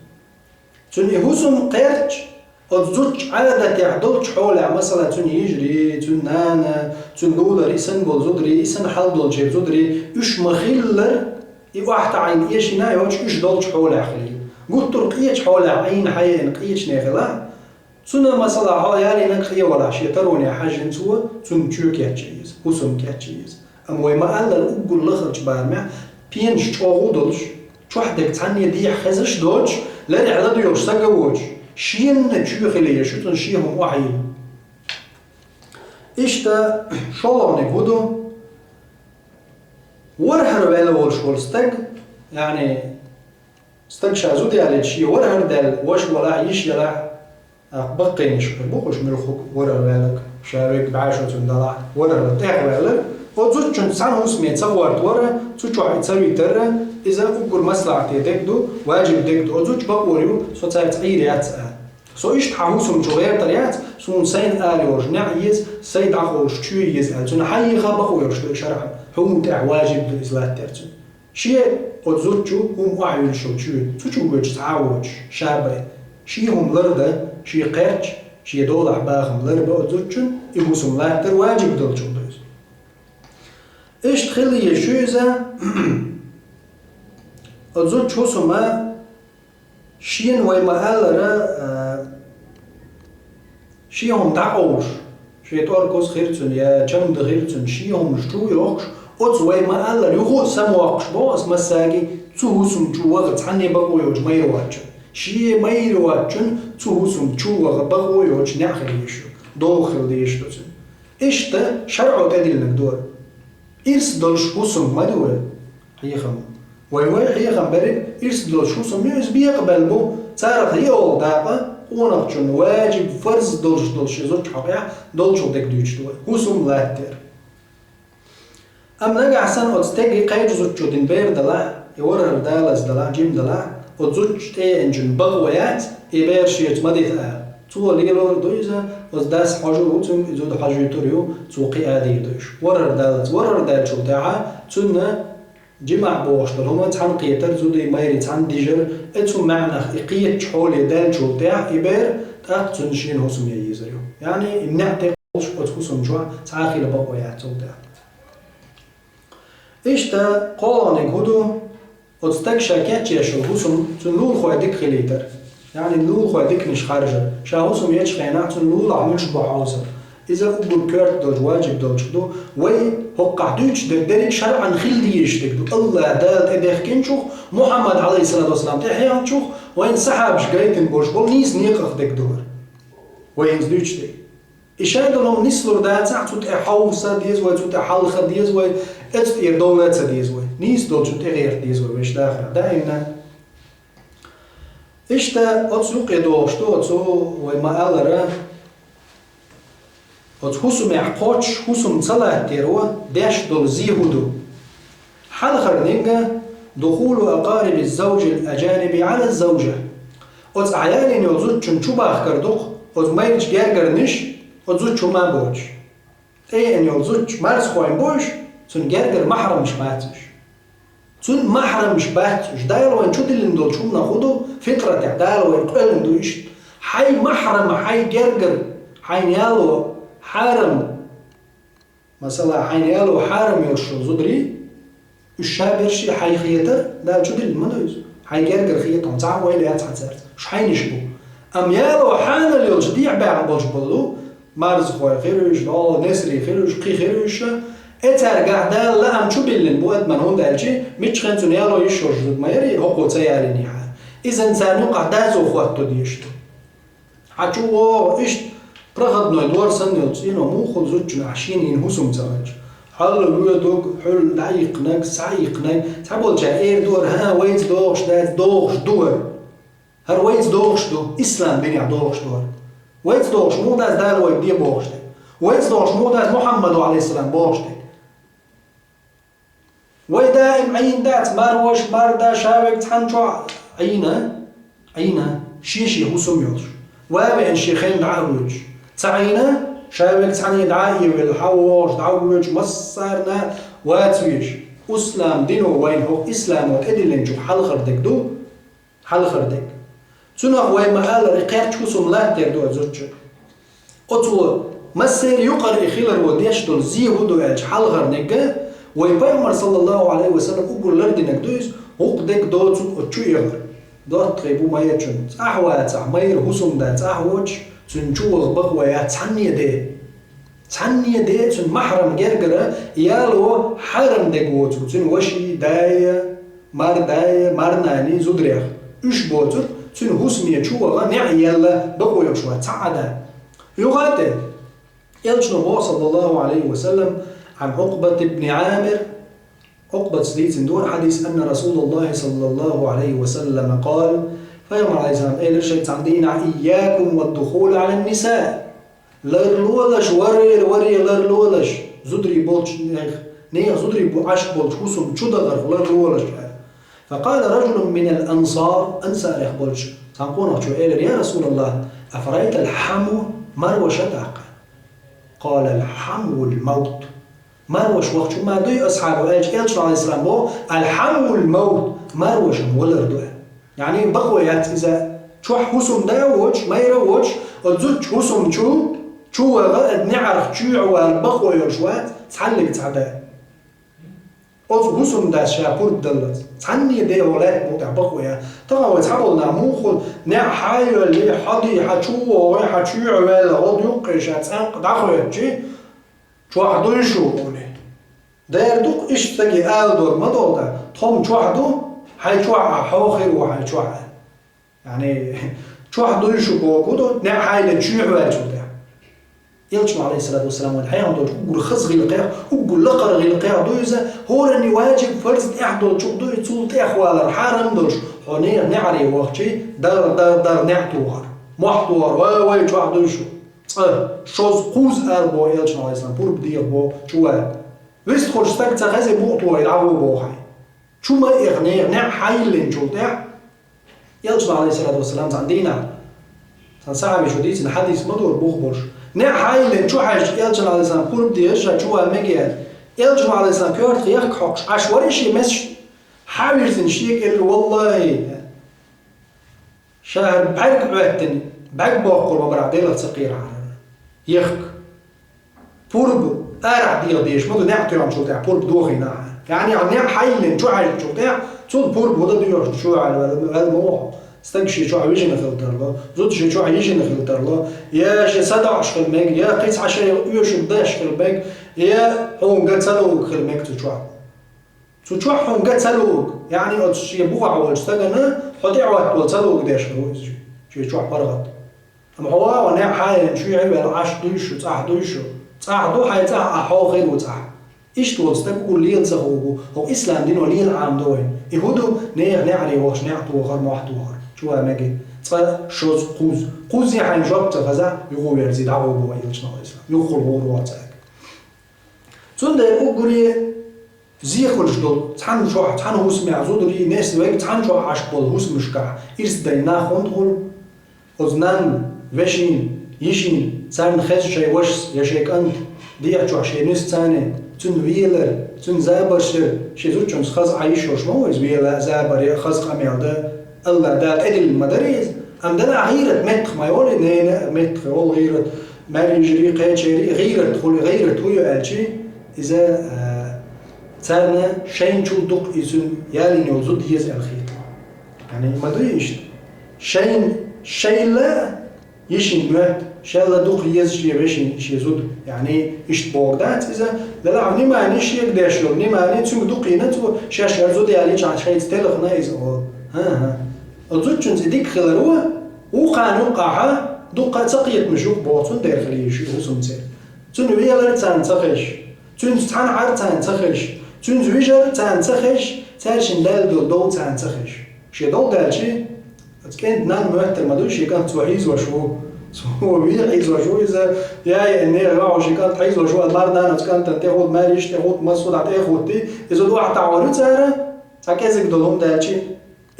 تون هوسم قيرتش زود عادة تح دولش حولها مثلا تون يجري تون نانا تون دولر إسن بول زودري إسن حل دول جيب زودري إيش مخيلر يواحد عين إيش نايوش إيش دولش حولها خليه قلت رقيتش حولها عين حيين قيتش ناخلا تون مثلا هاي نقية ولا شيء تروني حاجة نسوا تون شو كاتشيز هوسم كاتشيز أما ما قال الأقول لخرج بارمع بينش تواغودلش توحدك تعني دي خزش دوش لا نعلدو يوش ساقوش شين شو خليه شو تنشيهم وحي إشتا شالوني هدو ورهر ولا والشول ستك يعني ستك شازودي على شيء ورهر دال وش ولا يش يلا بقي نشوف بخش ملخوك ورهر بالك شارك بعشرة دولار ورهر تاع بالك وزوج شن سنة اسمه تصورت ورا زوج واحد تسوي ترى إذا أقول مصلحة تكدو واجب تكدو وزوج بقوليو سو تعيريات سو إيش تحوسهم جوير طريات سو سين آلي ورجنعيز سيد عقوش تشويز أنتون حي خبقوا يرشلو شرحا هم تاع واجب بالإزلات ترتون شيء وزوجو هم وعيل شو تشو وجه تعاوج شابه شيء هم لردة شيء قرش شيء دولة باغم لربة وزوجون يهوسهم لاتر واجب دلجون دوز إيش تخلي يشوزة وزوج هوسما شين ويما قال شيء هم تعاوج شيء توركوز خيرتون يا جمد خيرتون شيء هم شو يوقش أتوي ما قال يخو سمواقش باس مساجي تهوسم جوا تعني بقويوج ما يرواتشن شيء ما يرواتشن تهوسم جوا بقويوج نأخذ يشو داخل ديشتوتن إيش ده شرع تدل الدور إرس دلش هوسم ما دوره هي خم ويوي هي خم بري إرس دلش هوسم يوز بيقبل بو تعرف هي أول دابا ونقشن واجب فرز دلش يزوج حقيقة دلش ودك دوش دور هوسم لاتر أم نجع سنة أتستجي قيد زوج دين بير دلا يورر دالس دلا جيم دلا وزوج تي إنجن بغويات يبير شيء مديت تو ليلور دويزا وزداس حاجة وتم يزود حاجة يتوريو توقي عادي دوش ورر دال شو تاعه تنا جمع بوش دلهم تحن قيتر زودي مايري تحن ديجر اتو معنى قيت حولي دال شو تاع يبير تاع تنشين هو سمية يزريو يعني نعطي أتخصم جوا تعاقي لبقوا يعتودا إيش تا قالنك هدو أتستكشى كاتشيشو خصم تنلول خوي ديك خليتر يعني نلول خوي ديك مش خارجة شا خصم يتش خينات تنلول عملش بحوزة إذا أقول كارت دوج واجب دوج دو وي هقع دوج دريك شرعا خليش تكدو الله دالت إدخ كنشوخ محمد عليه الصلاة والسلام تحيان شوخ وين سحابش جايتن بوش بول نيس نيقخ ديك دور وين دوج دي إشاد لهم نسلور دات ساعة تحوصة ديز وي تحلخة ديز وي اتستير دولات ديز وي نيس دوج تغير ديز وي ويش داخل دائما إشتا أتسوق يدوشتو أتسو وما ألرا أتخصم يحقوش خصم صلاة تيروا داش دول زيهودو حال خرنينجا دخول أقارب الزوج الأجانب على الزوجة أت عيالين يوزوج شنشوبا أخكردوخ أت مايلش جارجرنش أتزوج شو ما بوش إيه إن يوزوج مارس خوين بوش تون جارجر محرم مش باتش تون محرم مش باتش دايلو إن شو دلين دول شو ناخدو فكرة دايلو إن قلن دويش حي محرم حي جارجر حي نيالو حارم مثلا حين يالو حارم يرشو زدري الشاب يرشي حي خيتر دا شو دل المدوز حي جرجر خيتهم تعب ويلي هاتحتر ش حين يشبو أم يالو حان اللي يلجديع باع بلج بلو مارز خوي خيروش لا نسري خيروش قي خيروش اترجع دا لا أم شو بلن بو أدمن هون دالجي مش خنتون يالو يشور جد ما يري هقو تياري نيحا إذا إنسان يقع دازو خواتو ديشتو حتشو إيش برغد نويدوار سنة إنه مو خل زوجنا عشين ينهسم تاج هلا دوغ حل دعيقناك سعيقناك تعبول جائر دور ها ويز دوغش دات دوغش دور هر ويز دوغش دو إسلام بنيع دوغش دور ويز دوغش مو داز دال ويبدي بوغش دي ويز دوغش مو داز محمد عليه السلام بوغش دي ويدائم عين دات ماروش ماردا شاوك تحنشو عينا شيشي هسم يوش وابع شيخين دعوج تعينا شايبك تعني دعائي والحوش دعوج مصرنا واتويش أسلام دينو وين هو إسلام وتدل نشوف حل خردك دو حل خردك تنوح وين ما قال رقيات شوسم لا تردو أزوج أطول مسير يقر إخيلر وديش دول زيه دو أج حل خردك وين بيمر صلى الله عليه وسلم أقول لردنك دويس هقدك دو تشو يغر دوت تغيبو ما يجن أحوات عمير هسم دات أحوج تنشوغ بقويا تعني دي تن محرم جرجرة يالو حرم دقوتو تن وشي داية مار ناني زدريخ إش بوتو تن هسمية شوغا نعيالا بقويا شوغا تعدا يغاتي يلجنو صلى الله عليه وسلم عن عقبة بن عامر عقبة سديت دون حديث أن رسول الله صلى الله عليه وسلم قال فيوم عليه السلام إيه لرشيك تعدينا إياكم والدخول على النساء لرلولش وري لرلولش زدري بولش نيخ زدري بعش بولش حسم شدغر لرلولش فقال رجل من الأنصار أنصار بولش تنقونه شو إيه يا رسول الله أفرأيت الحمو مروش شتاق قال الحمو الموت مروش وقت ما دوي أصحابه إيش عليه السلام بو الحمو الموت مروش مولر يعني بقويات إذا شو حسم داوج ما يروج وتزوج حسم شو غاد نعرف شو عوال بقوي شوات تحلق تعدا أو حسم دا شابور دلت تعني ده ولاد بوتع بقويا طبعا وتحبلنا موخل نع حايل اللي حدي حشو وحشو عوال غاد يقش تنق دخلت شو حدو شو قولي داير دوق إيش تجي آل دور ما دور ده تهم شو حدو حي شو حوخر وحي شو يعني شو حدو يشو بوكودو نع حايل شو عوال شو ده يلجم عليه الصلاة والسلام والحياة دول يقول خص غلقيا يقول لقر غلقيا دويزا هو راني واجب فرز احدول شو دوي تصول اخوال الحرم دولش هوني نعري وقتي دار نعتوار محتوار واي شو حدو يشو شوز قوز أربو يلجم عليه السلام بور بديه بو شو ويست خرج تاك تغازي بوطوة يلعبوا بوحي شو ما إغني نع حايلين شو ده يلجم عليه الصلاة والسلام عندنا تنصعب شو ديت الحديث مدور بوخبرش نع حايلين شو حاج يلجم عليه السلام بور بديه شو مجال يلجم عليه السلام كيرت خياك حقش عشواري شيء مش حاول تنشيك اللي والله شهر بعك بعتني بعك بوقر وبرع ديلة صقير عرنا يخك بورب أرع ديش ما نعطي عن شو تاع بورب دوخينا يعني عن نعم حيلين شو عايز شو تاع صوت بورب وده ديوش شو على هذا موح استنشي شو عايز نخلطر له زود شو عايز نخلطر له يا شي صدع شغل ماج يا قيس عشان يوش بداش شغل ماج يا هون قد سلوك خل ماج تشوع هون قد سلوك يعني أشي بوع ولا استجنا حتى عوض ولا سلوك داش هو شو تشوع برغت أما هو ونعم حايل شو يعمل عش دويشو صح دويشو صح دو حاجة صح أحاول غير وصح إيش توصل تقول ليه نسخوه هو إسلام دين وليه العام دوين يهودو نعري وش نعطو غير ما واحد وغير شو ماجي صار شوز قوز يعني جاب تفزع يقول يرزيد عبوا بوا يلش نهار إسلام يقول غور واتساق صندق يقولي زيخلش دول تحن شو تحن هو سمع زود لي ناس ويك تحن شو عشق بول هو سمشكع إرس دينا خندخل أزنان وشين يشين سان خش شيء وش يشيك أنت ديع شو شيء نص ثاني تون ويلر تون زابر شيء زود شون خز عايش وش ما هو ويلا زابر خز قميع ده الله ده أدل المدارس أم ده غيرت متخ ما يقول إنه متخ هو غيرت ما يجري قيتشري غيرت خلي غيرت هو يقالشي إذا صارنا شيء شو دق إذن يالي نوزود يز الخيط يعني ما أدري إيش شيء لا يشين مات شيء لا دق يز شيء بيشين شيء زود يعني إيش بوقدات إذا لا عمني ما نيش يقدر ني ما ني تسمع دق ينتو شاش زود يالي عن شيء تلخ نايز أو ها أزود شنز ديك خلروه وقانون قاعة دق تقيت مشوق بوتون دير خليش هو سمسر تون ويلا تان تخش تون تان عار تان تخش تون زويجر تان تخش تارشن دال دول تان تخش شي دول دالشي كانت نان مهتر ما دوش كانت توعيز وشو هو بيعيز وشو إذا يا إني راعو شي كانت عيز وشو البار دانا كانت تاخد ماليش تاخد مسؤول تاخد تي إذا دو عتعورت سارة هكذا دولهم دالشي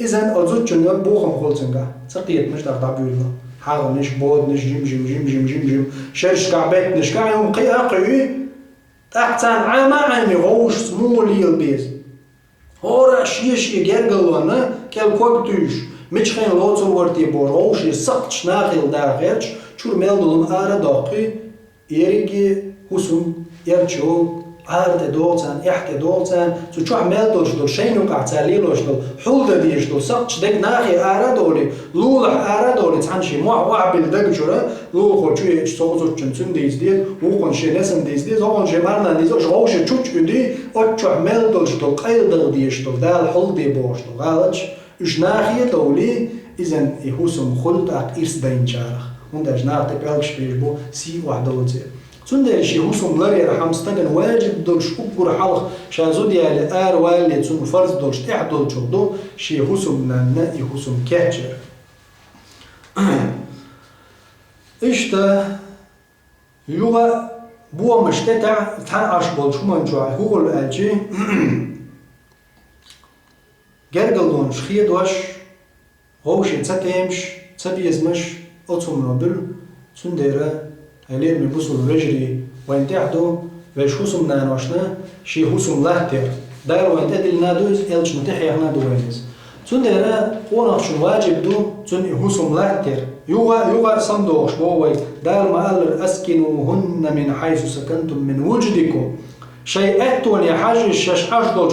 إذن أزود جنوب بوخم خلصنجا سقيت مش تاخد عبيولا حاول نش بود نش جيم شرش كعبت نش كعيوم قياقي تحت عامة عامي غوش سمولي البيز هورا شيش يجرجلونا كل كوكتوش مش خين لوتر ورتي بور غوش يسقط شناخل داخلش شور ميلدولم آرا داقي يريجي حسوم يرجو عارض دولتان إحت دولتان سو شو عمل دول شينو قاعتالي لوش دول حول ديش دول سقش دك ناخي آرا دولي لولح آرا دولي تعنشي موع بالدق جرا لول خو شو يشتغل جنسون ديز ديل وقن شي نسم ديز ديز وقن شي مرنا ديز غوش تشوش يدي شو عمل دول قيل دل ديش دول دال حول دي بوش دول غالش إش ناخي دولي إذن يحوسم خلطك إرس دين شارخ ونداش ناخي بيلكش بيجبو سي واحد دولتي تون شي حوسم لري رحم استجن واجب دولش أكبر حلق شازود يالي آر والي تون فرز دولش دول شو شي حوسم نانا يحوسم كاتشر إشتا يوغا بوا مشتتع تان أشبال شو من جوع هو الأجي جرجلون شخيد وش غوشي تسكيمش تبيزمش أطم نابل تون ديرا هلين من بوصل رجري وين تعدو ويش حسم نانوشنا شي حسم لهتر داير وين تدل نادوز إلش متحي نادو وينز تون ديرا ونقشن واجب دو تون حسم لهتر يوغا صندوقش بووي داير ما قال أسكنوهن من حيث سكنتم من وجدكم شيء أتون يا حاج الشاش أشدوش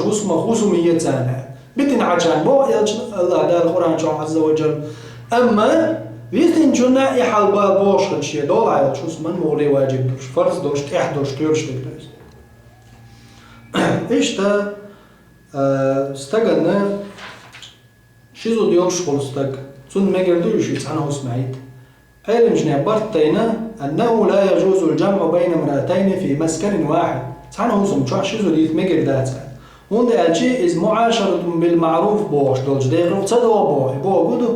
حسم يتانا بتن عجان بو إلش الله داير القرآن شو عز وجل أما ويستين جنا يحل بالبوش هالشيء دول عيل شو اسمه مولي واجب دوش فرض دوش تح دوش تيرش تقدرس إيش تا استجدنا شيزو ديوش خل استج ثم ما قدروش يتعنوا اسمعيد علم جنا برتينا أنه لا يجوز الجمع بين امرأتين في مسكن واحد تعنوا اسم شو شيزو ديت ما قدرت هون الشيء إز معاشرة بالمعروف بوش دولش ديرو تصدوا بوه قدو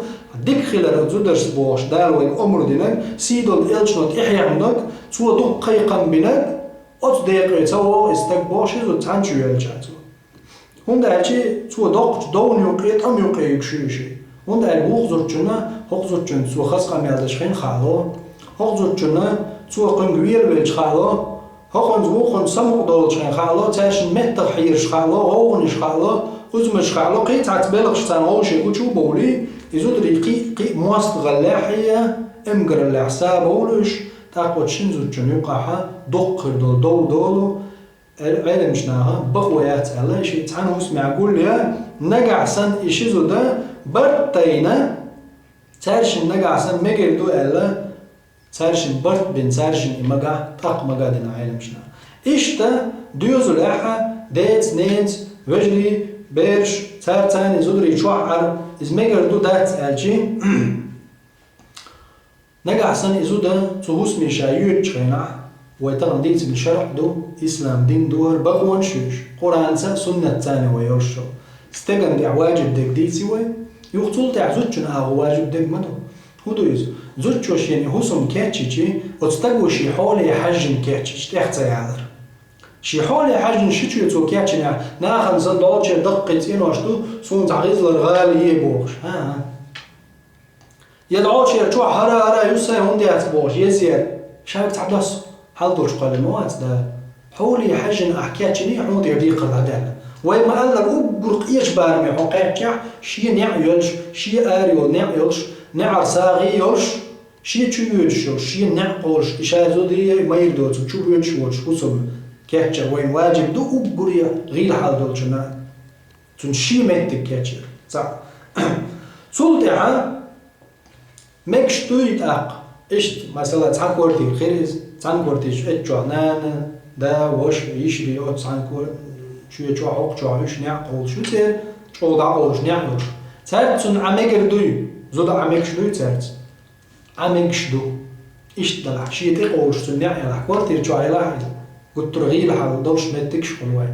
ديك خلال زودرس بوش دالوين أمر دينك سيدول إلشنوت إحيا عندك سوى دوق قيقا بينك أت ديق يتسوى استك بوشي زود تعنشو يلجاتو هون دالشي سوى دوق دون يوقيت أم يوقيك شيء هون دال هوق زوجنا هوق زوجنا سوى خسقا ميالدش خين خالو هوق زوجنا سوى قنقوير بيلش خالو هوقن سمق دولش خين خالو تاشن متر حيرش خالو هوقنش خالو قزمش خالو قيت عتبلغش تنغوشي وشو بولي يزود ريقي موست غلاحية امقر اللي حساب اولش تاقوت شنزو تشون يوقعها دقر دولو علم شناها بقويات الله شيء تعنو اسمع قول يا نقع سن إشيزو ده برتينا تارشن نقع سن مجر دو الله تارشن برت بين تارشن إمقع تاق مقع دينا علم شنا إشتا ديوزو لأحا ديت نيت وجري بيرش تار تاني زودري شوحر إز مجر دو دات ألجي نقع سن إزو ده تهوس ميشايوت شغينا ويتغن ديت بالشرح دو إسلام دين دور بغوان شوش قرآن سنة تاني ويرشو استغن دي واجب ديك ديتي وي يقتل تاع زوجن واجب ديك مدو هدو يزو زوجوش يعني هوسم كاتشيجي وتستغو شي حولي حجن كاتشيج تحت يعذر شي حولي حجن شتو يتو كاتشنا ناخن زندوتش دقيتين واشتو سون تعغيز الغالي يبوش ها يدعوش يرجو هرا يوسا هوندي اتبوش يزير شايف تعبدس هل دوش قال الموات ده حولي حجن أحكياتني حمود يديق الهدان ويما قال لك أقرق إيش بارمي حقيقة شي نعيلش شي آريول نعيلش نعر ساغيلش شي تشيوش شي نعقلش إشازو دي ما يردوش شو بيوتشوش وصم كاتشا وين واجب دو أقريا غير حال دولشنا تنشي ميتك كاتشا صح سلطعا مكش تويت أق إشت مثلا تحكورتي خيرز تحكورتيش إتجو نانا دا وش يشري أو تحكور شو يجوا عق جوا وش نعقل شو تير شو دعوش نعقل تارت سن عمير دوي زود عمير شدوي تارت عمير شدو إيش دلع شيء تقولش سن نعقل حكورتي يرجع يلاحظ قلت رغيل حال دولش متكش خلوه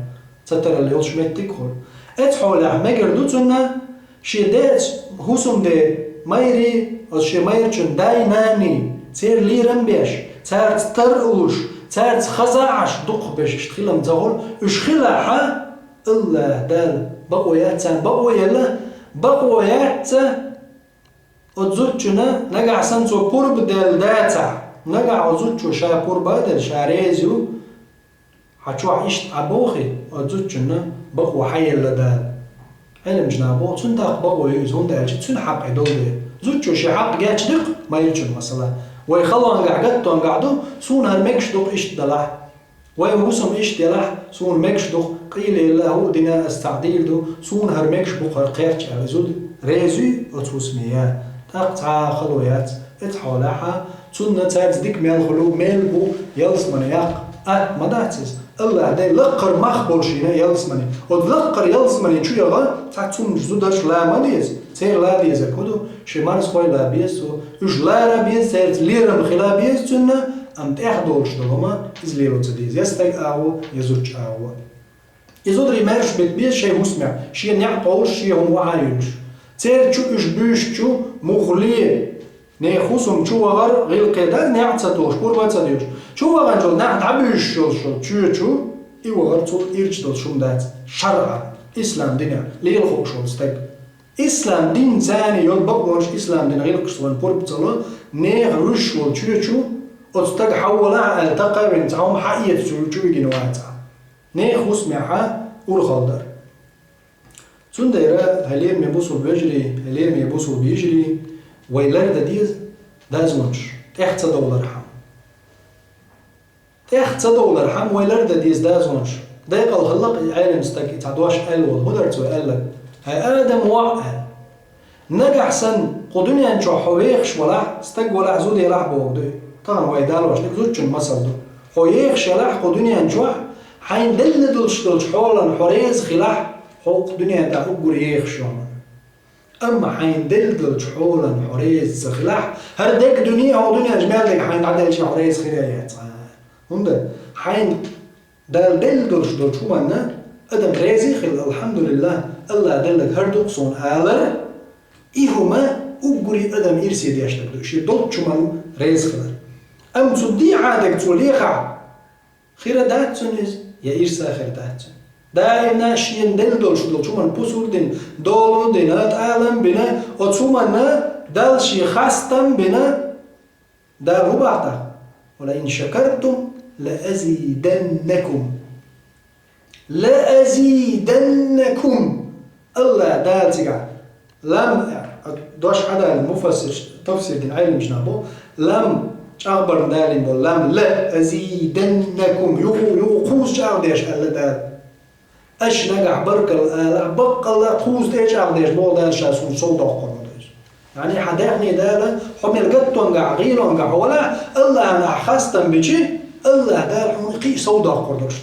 ستر اللي يولش متك خل أتحول عمير دو سنة شيء دات هوسم ده مايري أو شيء ماير شن داي ناني تير لي رمبيش تارت ترقوش تارت خزعش دق باش اشتخيلهم تقول اشخيلها حا الله دال بقويات تان بقويلا بقويات اتزوجنا نقع سنسو قرب دال داتا نقع اتزوجو شا قرب دال شاريزيو حتشوح اشت عبوخي اتزوجنا بقو حي اللي دال علم جنابو تندق بقوي زون دالش تن حق عدولي زوجو شي حق قاعد دق ما يجن مثلا ويخلوا قعدتو قعدو سون هالمكش دق اشت دلح ويوسم اشت دلح سون مكش دق قيل الله دينا استعديل دو سون هالمكش بقر قيرش على زود ريزي اتوسميات تقطع خلويات اتحولها سنة تاز ديك ميل خلو ميل بو يلسمني ياق مداتس الله دي لقر مخبول شينا يلسمني ودلقر يلسمني شو يغا تاعتون جزودش لا مديز سير لا بيز كودو شمارس خوي لا بيز وش لا ربيز سير ليرم خلا بيز سنة ام تاخدولش دلما از ليرو تديز يستيق او يزوج او يزودري مارش بيت بيز شي مسمع شي نعطولش شي هم وعاينش سير شو اش بيش شو مخليه نيخوسم شو غر غير كده نعتسدوش قرباتسدوش شو غنجل نعتبيش شو إيوه غر تو إرجدل شو مدات شرعا إسلام دينا ليل خوشون ستك إسلام دين زاني يول بقوانش إسلام دين غير قصوان قربتسلو نيغ رشول شو أتستك حولا ألتقى بين تعوم حقية شو يجنواتها نيخوس معها والخالدر سون دايرة هلير ميبوسو بيجري هلير ميبوسو بيجري ويلر دا ديز دازونش $8 حم $8 حم ويلر دا ديز دازونش دايق الخلق عالم استك تعدواش ألوال هدرتو ألك هاي آدم وعقل نجح سن قدنيا انشو حويخش ولا استك ولا عزود يلح بوغدو طبعا ويدالوش لك زوجن مصر دو حويخش يلح قدنيا انشو حين دلدلش حولا حريز خلاح حوق دنيا دا أقر يخشو أما حين دلدلش حولا حريز خلاح هردك دنيا هو دنيا جمال لك حين عدلش حريز خلايات هنده حين دلدلش شو منا أدم ريزي خل الحمد لله الله دلك هردوك صون آلر إيهما أقري أدم إرسي دياشتك دوشي دوت شو من ريز خلر أم تصدي عادك توليخع خير دات سنز يا إرسا خير دات سن دائما شين دلدل شو من بوسول دين دولو دينات عالم بنا وتسومنا دل شي خاستم بنا دل هو بعده ولئن شكرتم لأزيدنكم الله دال تيجا لم دوش حدا المفسر تفسير دين علم جنابو لم أخبر دالين بولام لا أزيدنكم يو خوز أغديش ألا دال أش نجح برك الآلة بقى لا خوز ديش أغديش بول دال شاسون صودا قروديش يعني حداقني دالة حمل قطو نجح غيرو نجح ولا الله أنا خاستم بيجي الله دال حمقي صودا قردوش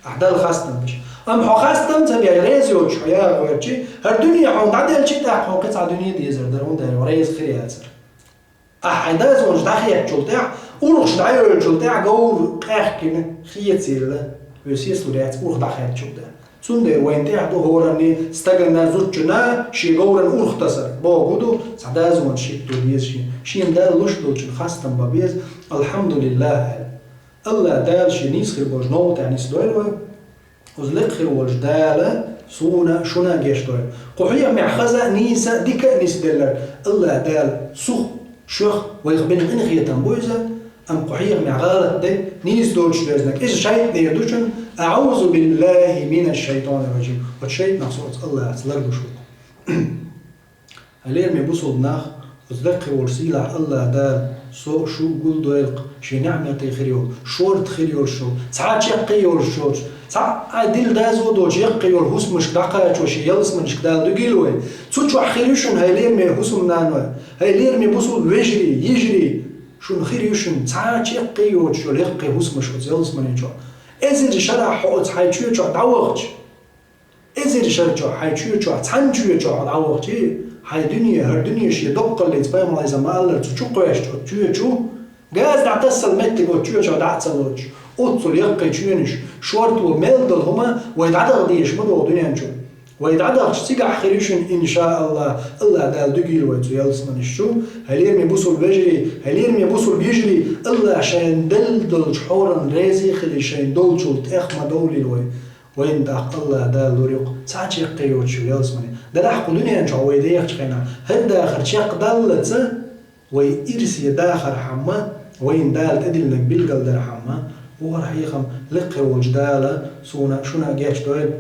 أحدال خاستم بيجي أم خاستم تبي ريز يوش يا غيرتي هالدنيا حون عدل شيء تاع قطع دنيا دي زر درون دار ريز خيرات أحداز ونش داخل جلتاع ورخش داير جلتاع جو قاخكين خيتيلا ويسيس ودات ورخ داخل جلتاع سندر وين تاعدو هورني استغنا زوجنا شي غورن ورختصر بوغودو سعداز ونشيتو ديزشي شين دال لشدو خاستم بابيز الحمد لله الله دال شي نيس خير بوجنو تاع نيس دويلو وزلق خير وجدالة سونا شونا جيشتوي قحية مع خزا نيسا ديكا نيس دلر الله دال سوخ شوخ ويخبين غنغية تنبويزة أم قحية مع غالة دي نيس دوش ديزنك إيش شايت نيدوشن أعوذ بالله من الشيطان الرجيم والشيط نخصوص الله أتلردو شوك هلير ميبوصل ناخ وزلق ورسيلة الله دال سو شو قول دويلق شي نعمة خيريول شورت خيريول شو ساعات يقيول شو ساعات ديل دازو دوش يقيول هوس مش دقاش وشي يلس منش كدال دوغيلوي تسوتشو خيريوشن هايلير مي هوسم نانوي هايلير مي بوصل يجري شو خيريوشن ساعات يقيول شو يقي هوس مش يلس منشو ازير شرع حوت حيتشو شو دعوغش ازير شرع شو حيتشو شو تنجو شو دعوغش هاي دنيا هر دنيا شي دق اللي تبين على زمان تشو قيش تشو جاز دعتسل متك وتشو دعتسلوش اوتصل يقي تشينش شورت وميلدل هما ويتعدغ ديش مدو دنيا نشو ويتعدغ سيقع خيريشن ان شاء الله الله دال دقيل ويتو يلسمن الشو هلير ميبوصل بيجري هلير ميبوصل بيجري الله شاين دلدل شحورا ريزي خلي شاين دولشو تاخ مدولي الوي وين داق الله دال لوريق ساعات يقي وتشو يلسمني دلاح قدنيا نشو ويديق شخينا هل داخر شاق دالت ويرسي داخر حما وين دال تدلنك بالقل در حما هو راح يخم لقر وجدالة سونا شونا جاش دويل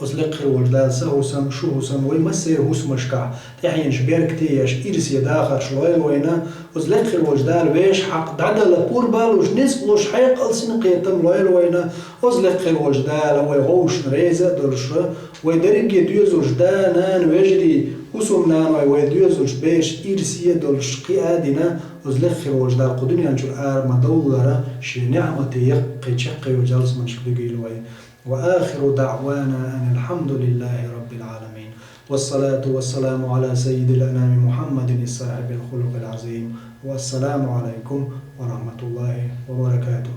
وز لقر وجدال سهوسم شوهوسم ويمسي هوس مشكع تحين شبيرك تيش إرسي داخر شويل وينا وز لقر وجدال ويش حق دعدل قربال وش نسقلوش حيق ألسين قيتم لويل وينا وز لقر وجدال ويغوش نريزة دولش ويدرق يدوز وجدانان ويجري هوسم نان ويدوز بيش إرسي دولش قيادنا وزلخر وجدال قدنيا نشور ما دولارا شي نعمة يقي تشقي وجلس من شقلقي لوي وآخر دعوانا أن الحمد لله رب العالمين والصلاة والسلام على سيد الأنام محمد الصاحب الخلق العظيم والسلام عليكم ورحمة الله وبركاته.